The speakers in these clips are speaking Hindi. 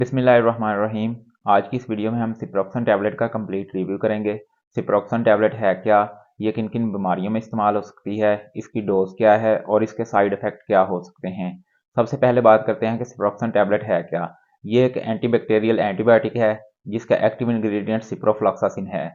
बिस्मिल्लाहिर्रहमानिर्रहीम। आज की इस वीडियो में हम सिप्रोक्सन टैबलेट का कंप्लीट रिव्यू करेंगे। सिप्रोक्सन टैबलेट है क्या, ये किन किन बीमारियों में इस्तेमाल हो सकती है, इसकी डोज क्या है और इसके साइड इफ़ेक्ट क्या हो सकते हैं। सबसे पहले बात करते हैं कि सिप्रोक्सन टैबलेट है क्या। ये एक एंटीबैक्टीरियल एंटीबायोटिक है जिसका एक्टिव इंग्रेडिएंट सिप्रोफ्लॉक्सासिन है।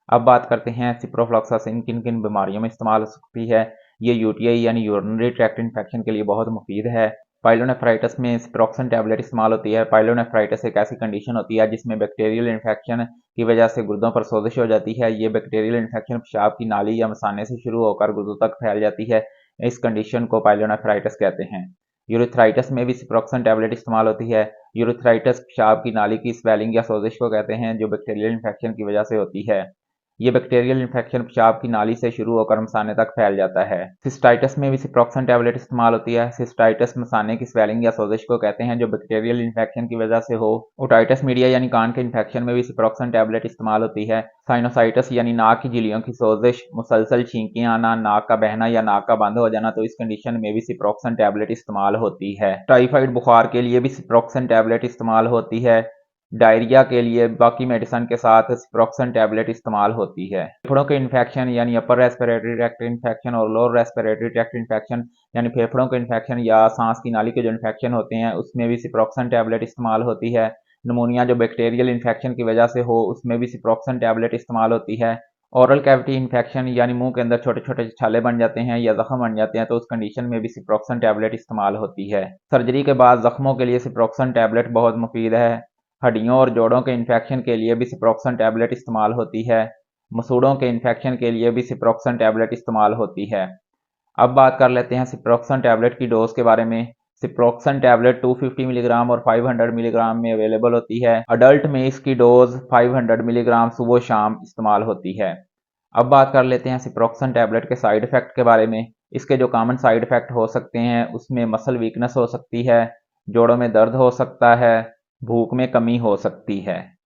अब बात करते हैं सिप्रोफ्लॉक्सासिन किन किन बीमारियों में इस्तेमाल हो सकती है। ये यूटीआई यानी यूरिनरी ट्रैक्ट इन्फेक्शन के लिए बहुत मुफीद है। पाइलोनेफ्राइटिस में सिप्रोक्सन टैबलेट इस्तेमाल होती है। पाइलोनेफ्राइटिस एक ऐसी कंडीशन होती है जिसमें बैक्टीरियल इन्फेक्शन की वजह से गुर्दों पर सोजिश हो जाती है। ये बैक्टीरियल इन्फेक्शन पेशाब की नाली या मसाने से शुरू होकर गुर्दों तक फैल जाती है। इस कंडीशन को पाइलोनेफ्राइटिस कहते हैं। यूरिथ्राइटिस में भी सिप्रोक्सन टैबलेट इस्तेमाल होती है। यूरिथ्राइटिस पेशाब की नाली की स्वेलिंग या सोजिश को कहते हैं जो बैक्टीरियल इन्फेक्शन की वजह से होती है। ये बैक्टीरियल इन्फेक्शन पेशाब की नाली से शुरू होकर मसाने तक फैल जाता है। सिस्टाइटिस में भी सिप्रोक्सन टैबलेट इस्तेमाल होती है। सिस्टाइटिस मसाने की स्वेलिंग या सोजिश को कहते हैं जो बैक्टीरियल इन्फेक्शन की वजह से हो। ओटाइटिस मीडिया यानी कान के इन्फेक्शन में भी सिप्रोक्सन टैबलेट इस्तेमाल होती है। साइनोसाइटिस यानी नाक की झिल्लियों की सोजिश, मुसलसल छींकें आना, नाक का बहना या नाक का बंद हो जाना, तो इस कंडीशन में भी सिप्रोक्सन टैबलेट इस्तेमाल होती है। टाइफाइड बुखार के लिए भी सिप्रोक्सन टैबलेट इस्तेमाल होती है। डायरिया के लिए बाकी मेडिसिन के साथ सिप्रोक्सन टैबलेट इस्तेमाल होती है। फेफड़ों के इन्फेक्शन यानी अपर रेस्पिरेटरी ट्रैक्ट इन्फेक्शन और लोअर रेस्पिरेटरी ट्रैक्ट इन्फेक्शन यानी फेफड़ों के इन्फेक्शन या सांस की नाली के जो इन्फेक्शन होते हैं उसमें भी सिप्रोक्सन टैबलेट इस्तेमाल होती है। नमूनिया जो बैक्टीरियल इन्फेक्शन की वजह से हो उसमें भी सिप्रोक्सन टैबलेट इस्तेमाल होती है। ओरल कैविटी इन्फेक्शन यानी मुंह के अंदर छोटे छोटे छाले बन जाते हैं या जख्म बन जाते हैं, तो उस कंडीशन में भी सिप्रोक्सन टैबलेट इस्तेमाल होती है। सर्जरी के बाद जख्मों के लिए सिप्रोक्सन टैबलेट बहुत मुफीद है। हड्डियों और जोड़ों के इन्फेक्शन के लिए भी सिप्रोक्सन टैबलेट इस्तेमाल होती है। मसूड़ों के इन्फेक्शन के लिए भी सिप्रोक्सन टैबलेट इस्तेमाल होती है। अब बात कर लेते हैं सिप्रोक्सन टैबलेट की डोज के बारे में। सिप्रोक्सन टैबलेट 250 मिलीग्राम और 500 मिलीग्राम में अवेलेबल होती है। अडल्ट में इसकी डोज 500 मिलीग्राम सुबह शाम इस्तेमाल होती है। अब बात कर लेते हैं सिप्रोक्सन टैबलेट के साइड इफ़ेक्ट के बारे में। इसके जो कॉमन साइड इफ़ेक्ट हो सकते हैं उसमें मसल वीकनेस हो सकती है, जोड़ों में दर्द हो सकता है, भूख में कमी हो सकती है।